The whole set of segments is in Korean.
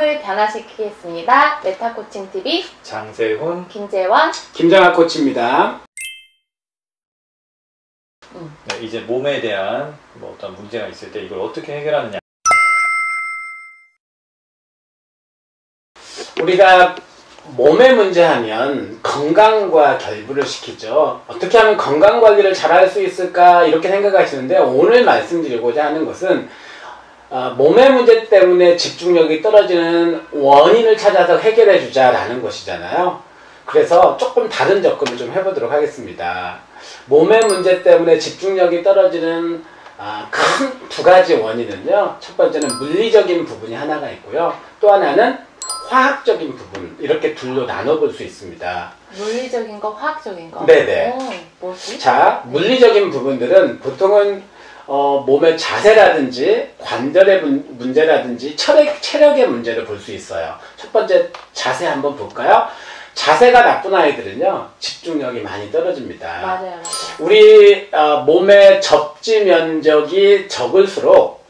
삶을 변화시키겠습니다. 메타코칭TV 장세훈, 김재원, 김장학 코치입니다. 네, 이제 몸에 대한 어떤 문제가 있을 때 이걸 어떻게 해결하느냐. 우리가 몸의 문제 하면 건강과 결부를 시키죠. 어떻게 하면 건강관리를 잘할 수 있을까 이렇게 생각하시는데, 오늘 말씀드리고자 하는 것은 몸의 문제 때문에 집중력이 떨어지는 원인을 찾아서 해결해 주자라는 것이잖아요. 그래서 조금 다른 접근을 좀 해보도록 하겠습니다. 몸의 문제 때문에 집중력이 떨어지는 큰 두 가지 원인은요, 첫 번째는 물리적인 부분이 하나가 있고요, 또 하나는 화학적인 부분, 이렇게 둘로 나눠볼 수 있습니다. 물리적인 거, 화학적인 거? 네네. 뭐지? 자, 물리적인 부분들은 보통은 몸의 자세라든지 관절의 문제라든지 체력의 문제를 볼 수 있어요. 첫 번째 자세 한번 볼까요? 자세가 나쁜 아이들은요, 집중력이 많이 떨어집니다. 맞아요. 우리 몸의 접지 면적이 적을수록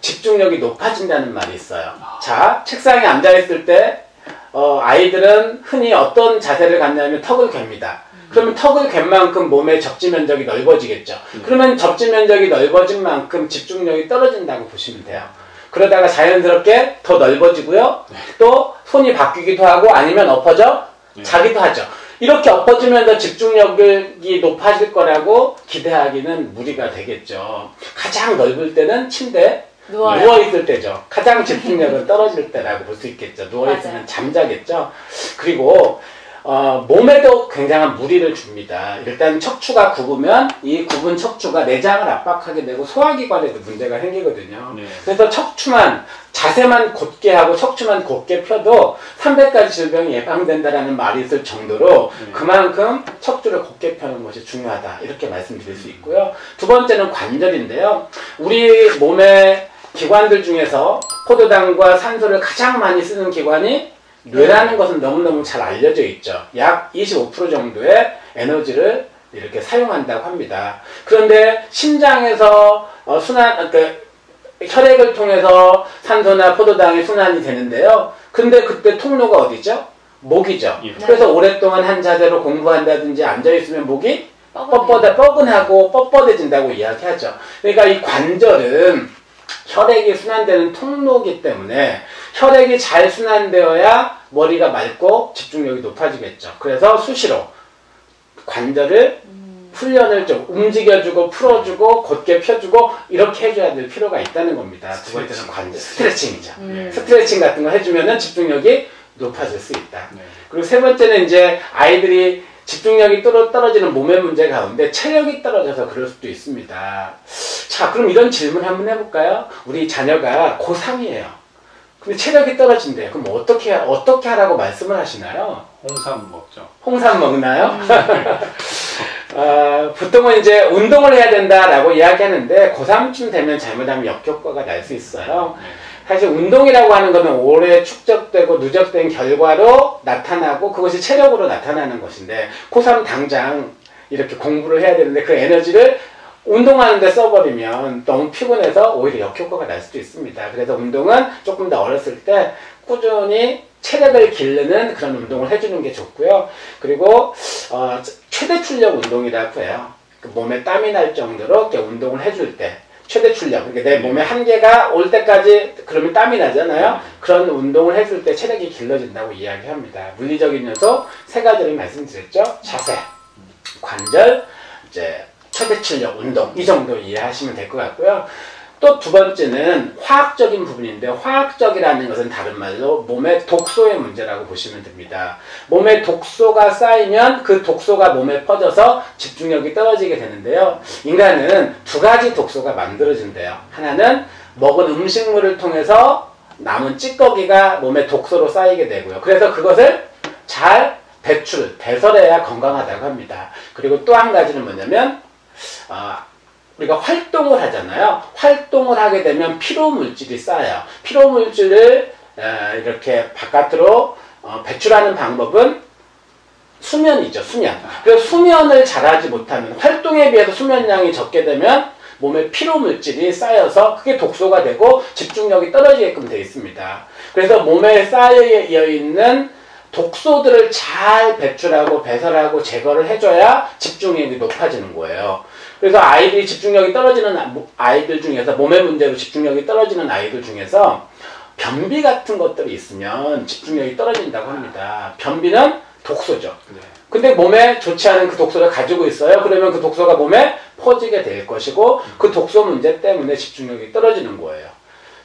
집중력이 높아진다는 말이 있어요. 자, 책상에 앉아있을 때 아이들은 흔히 어떤 자세를 갖냐면 턱을 괭니다. 그러면 턱을 괴 만큼 몸의 접지 면적이 넓어지겠죠. 그러면 접지 면적이 넓어진 만큼 집중력이 떨어진다고 보시면 돼요. 그러다가 자연스럽게 더 넓어지고요, 또 손이 바뀌기도 하고 아니면 엎어져 자기도 하죠. 이렇게 엎어지면서 집중력이 높아질 거라고 기대하기는 무리가 되겠죠. 가장 넓을 때는 침대에 누워있을 때죠. 가장 집중력은 떨어질 때라고 볼 수 있겠죠. 누워있으면 맞아요. 잠자겠죠. 그리고 몸에도 굉장한 무리를 줍니다. 일단 척추가 굽으면 이 굽은 척추가 내장을 압박하게 되고 소화기관에도 문제가 생기거든요. 그래서 자세만 곧게 하고 척추만 곧게 펴도 300가지 질병이 예방된다라는 말이 있을 정도로 그만큼 척추를 곧게 펴는 것이 중요하다, 이렇게 말씀드릴 수 있고요. 두 번째는 관절인데요. 우리 몸의 기관들 중에서 포도당과 산소를 가장 많이 쓰는 기관이 뇌라는 것은 너무너무 잘 알려져 있죠. 약 25% 정도의 에너지를 이렇게 사용한다고 합니다. 그런데 심장에서 혈액을 통해서 산소나 포도당이 순환이 되는데요. 근데 그때 통로가 어디죠? 목이죠. 그래서 오랫동안 한 자세로 공부한다든지 앉아있으면 목이 뻐근하고 뻣뻣해진다고 이야기하죠. 그러니까 이 관절은 혈액이 순환되는 통로이기 때문에 혈액이 잘 순환되어야 머리가 맑고 집중력이 높아지겠죠. 그래서 수시로 관절을 훈련을 좀 움직여주고 풀어주고 곧게 펴주고 이렇게 해줘야 될 필요가 있다는 겁니다. 두 번째는 관절 스트레칭이죠. 스트레칭 같은 거 해주면은 집중력이 높아질 수 있다. 그리고 세 번째는 이제 아이들이 집중력이 떨어지는 몸의 문제 가운데 체력이 떨어져서 그럴 수도 있습니다. 자, 그럼 이런 질문 한번 해볼까요? 우리 자녀가 고3이에요. 근데 체력이 떨어진대요. 그럼 어떻게 하라고 말씀을 하시나요? 홍삼 먹죠. 홍삼 먹나요? 보통은 이제 운동을 해야 된다라고 이야기하는데 고3쯤 되면 잘못하면 역효과가 날 수 있어요. 사실 운동이라고 하는 것은 오래 축적되고 누적된 결과로 나타나고 그것이 체력으로 나타나는 것인데, 고3 당장 이렇게 공부를 해야 되는데 그 에너지를 운동하는 데 써버리면 너무 피곤해서 오히려 역효과가 날 수도 있습니다. 그래서 운동은 조금 더 어렸을 때 꾸준히 체력을 기르는 그런 운동을 해주는 게 좋고요. 그리고 최대 출력 운동이라고 해요. 몸에 땀이 날 정도로 이렇게 운동을 해줄 때 최대 출력, 그러니까 내 몸에 한계가 올 때까지 그러면 땀이 나잖아요. 그런 운동을 해줄 때 체력이 길러진다고 이야기합니다. 물리적인 요소 세 가지를 말씀드렸죠. 자세, 관절, 이제 최대 출력 운동, 이 정도 이해하시면 될 것 같고요. 또 두 번째는 화학적인 부분인데, 화학적이라는 것은 다른 말로 몸의 독소의 문제라고 보시면 됩니다. 몸에 독소가 쌓이면 그 독소가 몸에 퍼져서 집중력이 떨어지게 되는데요. 인간은 두 가지 독소가 만들어진대요. 하나는 먹은 음식물을 통해서 남은 찌꺼기가 몸에 독소로 쌓이게 되고요. 그래서 그것을 잘 배설해야 건강하다고 합니다. 그리고 또 한 가지는 뭐냐면 우리가 활동을 하잖아요. 활동을 하게 되면 피로물질이 쌓여요. 피로물질을 이렇게 바깥으로 배출하는 방법은 수면이죠. 수면. 그래서 수면을 잘하지 못하면, 활동에 비해서 수면량이 적게 되면 몸에 피로 물질이 쌓여서 그게 독소가 되고 집중력이 떨어지게끔 되어 있습니다. 그래서 몸에 쌓여 있는 독소들을 잘 배출하고 배설하고 제거를 해줘야 집중력이 높아지는 거예요. 그래서 아이들이 집중력이 떨어지는 아이들 중에서 몸의 문제로 집중력이 떨어지는 아이들 중에서 변비 같은 것들이 있으면 집중력이 떨어진다고 합니다. 변비는 독소죠. 네. 근데 몸에 좋지 않은 그 독소를 가지고 있어요. 그러면 그 독소가 몸에 퍼지게 될 것이고 그 독소 문제 때문에 집중력이 떨어지는 거예요.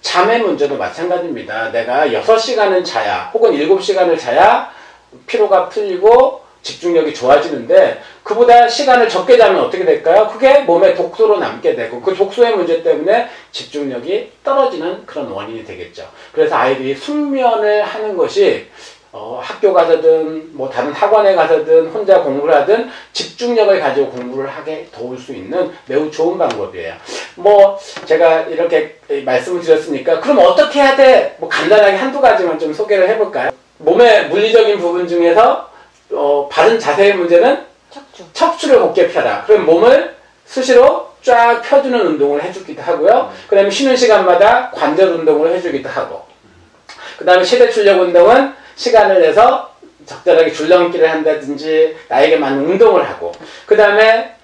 잠의 문제도 마찬가지입니다. 내가 6시간은 자야 혹은 7시간을 자야 피로가 풀리고 집중력이 좋아지는데 그보다 시간을 적게 자면 어떻게 될까요? 그게 몸에 독소로 남게 되고 그 독소의 문제 때문에 집중력이 떨어지는 그런 원인이 되겠죠. 그래서 아이들이 숙면을 하는 것이 학교 가서든 뭐 다른 학원에 가서든 혼자 공부를 하든 집중력을 가지고 공부를 하게 도울 수 있는 매우 좋은 방법이에요. 뭐 제가 이렇게 말씀을 드렸으니까 그럼 어떻게 해야 돼? 뭐 간단하게 한두 가지만 좀 소개를 해볼까요? 몸의 물리적인 부분 중에서 바른 자세의 문제는 척추를 곧게 펴라. 그럼 몸을 수시로 쫙 펴주는 운동을 해주기도 하고요. 그 다음에 쉬는 시간마다 관절 운동을 해주기도 하고 그 다음에 시대 출력 운동은 시간을 내서 적절하게 줄넘기를 한다든지 나에게 맞는 운동을 하고 그 다음에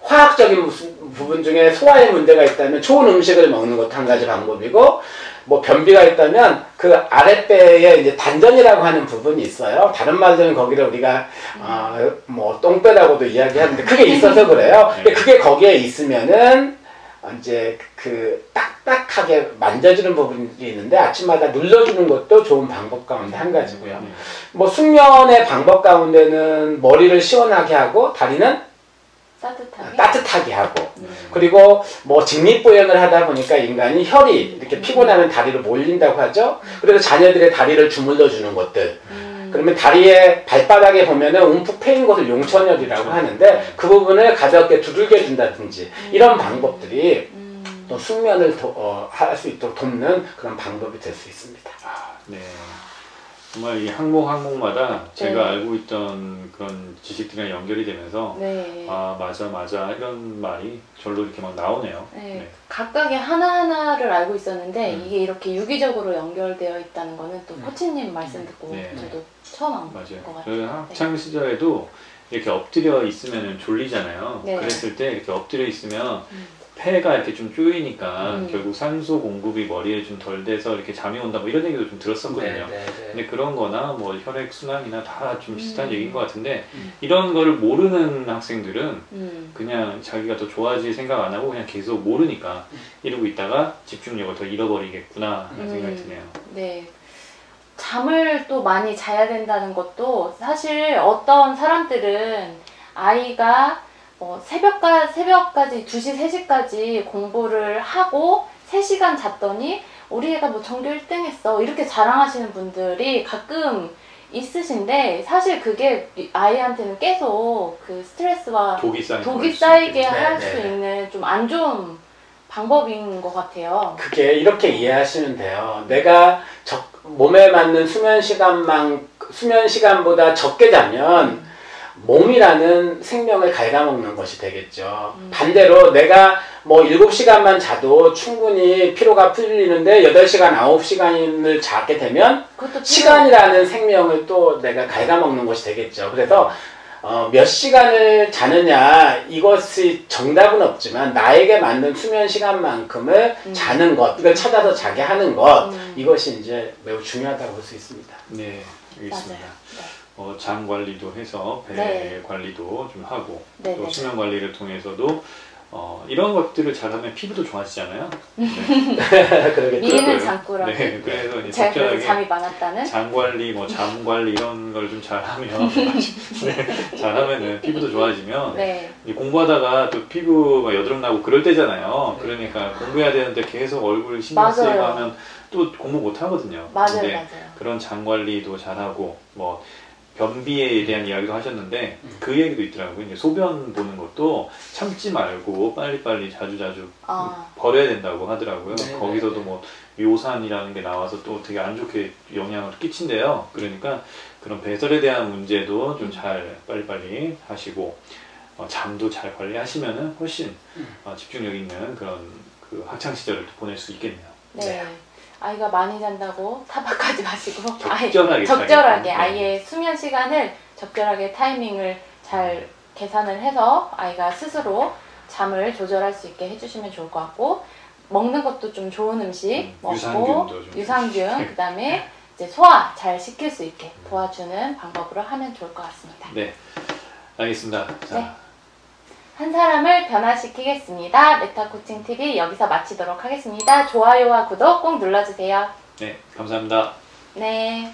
화학적인 부분 중에 소화에 문제가 있다면 좋은 음식을 먹는 것도 한 가지 방법이고 뭐 변비가 있다면 그 아랫배에 이제 단전이라고 하는 부분이 있어요. 다른 말로는 거기를 우리가 뭐 똥배라고도 이야기하는데 그게 있어서 그래요. 근데 그게 거기에 있으면은 이제 그 딱딱하게 만져주는 부분이 있는데 아침마다 눌러주는 것도 좋은 방법 가운데 한 가지고요. 뭐 숙면의 방법 가운데는 머리를 시원하게 하고 다리는 따뜻하게 하고 그리고 뭐 직립보행을 하다 보니까 인간이 혈이 이렇게 피곤하면 다리로 몰린다고 하죠. 그래서 자녀들의 다리를 주물러 주는 것들 그러면 다리에 발바닥에 보면은 움푹 패인 것을 용천혈이라고 하는데 그 부분을 가볍게 두들겨 준다든지 이런 방법들이 또 숙면을 할 수 있도록 돕는 그런 방법이 될 수 있습니다. 네. 정말 이 항목마다 제가 알고 있던 그런 지식들이랑 연결이 되면서 아 맞아 이런 말이 절로 이렇게 막 나오네요. 네. 각각의 하나하나를 알고 있었는데 이게 이렇게 유기적으로 연결되어 있다는 거는 또 코치님 말씀 듣고 저도 처음 안 본 것 같아요. 저희 학창 시절에도 이렇게 엎드려 있으면 졸리잖아요. 그랬을 때 이렇게 엎드려 있으면 폐가 이렇게 좀 쪼이니까 결국 산소 공급이 머리에 좀 덜 돼서 이렇게 잠이 온다 뭐 이런 얘기도 좀 들었었거든요. 근데 그런 거나 뭐 혈액 순환이나 다 좀 비슷한 얘기인 것 같은데 이런 거를 모르는 학생들은 그냥 자기가 더 좋아질 생각 안 하고 그냥 계속 모르니까 이러고 있다가 집중력을 더 잃어버리겠구나 라는 생각이 드네요. 네. 잠을 또 많이 자야 된다는 것도 사실 어떤 사람들은 아이가 새벽까지 2시, 3시까지 공부를 하고 3시간 잤더니 우리 애가 뭐 전교 1등 했어 이렇게 자랑하시는 분들이 가끔 있으신데 사실 그게 아이한테는 계속 그 스트레스와 독이 쌓이게 할 수 있는 좀 안 좋은 방법인 것 같아요. 그게 이렇게 이해하시면 돼요. 내가 몸에 맞는 수면 시간보다 적게 자면 몸이라는 생명을 갉아먹는 것이 되겠죠. 반대로 내가 뭐 7시간만 자도 충분히 피로가 풀리는데 8시간, 9시간을 자게 되면 시간이라는 생명을 또 내가 갉아먹는 것이 되겠죠. 그래서 몇 시간을 자느냐 이것이 정답은 없지만 나에게 맞는 수면 시간만큼을 자는 것, 이걸 찾아서 자게 하는 것 이것이 이제 매우 중요하다고 볼 수 있습니다. 네, 알겠습니다. 장 관리도 해서 배 관리도 좀 하고 또 수면 관리를 통해서도 이런 것들을 잘하면 피부도 좋아지잖아요. 미인은 장꾸라고. 네, 그래서 이제 제가 적절하게 잠이 많았다는 장 관리, 뭐 잠 관리 이런 걸 좀 잘하면 잘하면은 피부도 좋아지면 공부하다가 또 피부가 여드름 나고 그럴 때잖아요. 그러니까 공부해야 되는데 계속 얼굴 신경 쓰이고 하면 또 공부 못 하거든요. 맞아요. 그런 장 관리도 잘하고 뭐 변비에 대한 이야기도 하셨는데 그 얘기도 있더라고요. 이제 소변 보는 것도 참지 말고 빨리빨리 자주 버려야 된다고 하더라고요. 거기서도 뭐 요산이라는 게 나와서 또 되게 안 좋게 영향을 끼친대요. 그러니까 그런 배설에 대한 문제도 좀 잘 빨리빨리 하시고 잠도 잘 관리하시면은 훨씬 집중력 있는 그런 그 학창 시절을 또 보낼 수 있겠네요. 네. 아이가 많이 잔다고 타박하지 마시고 적절하게 적절하게 네. 아이의 수면 시간을 적절하게 타이밍을 잘 계산을 해서 아이가 스스로 잠을 조절할 수 있게 해주시면 좋을 것 같고, 먹는 것도 좀 좋은 음식 먹고 유산균도 좀 유산균 그다음에 이제 소화 잘 시킬 수 있게 도와주는 방법으로 하면 좋을 것 같습니다. 네, 알겠습니다. 자, 네. 한 사람을 변화시키겠습니다. 메타코칭TV 여기서 마치도록 하겠습니다. 좋아요와 구독 꼭 눌러주세요. 네, 감사합니다. 네.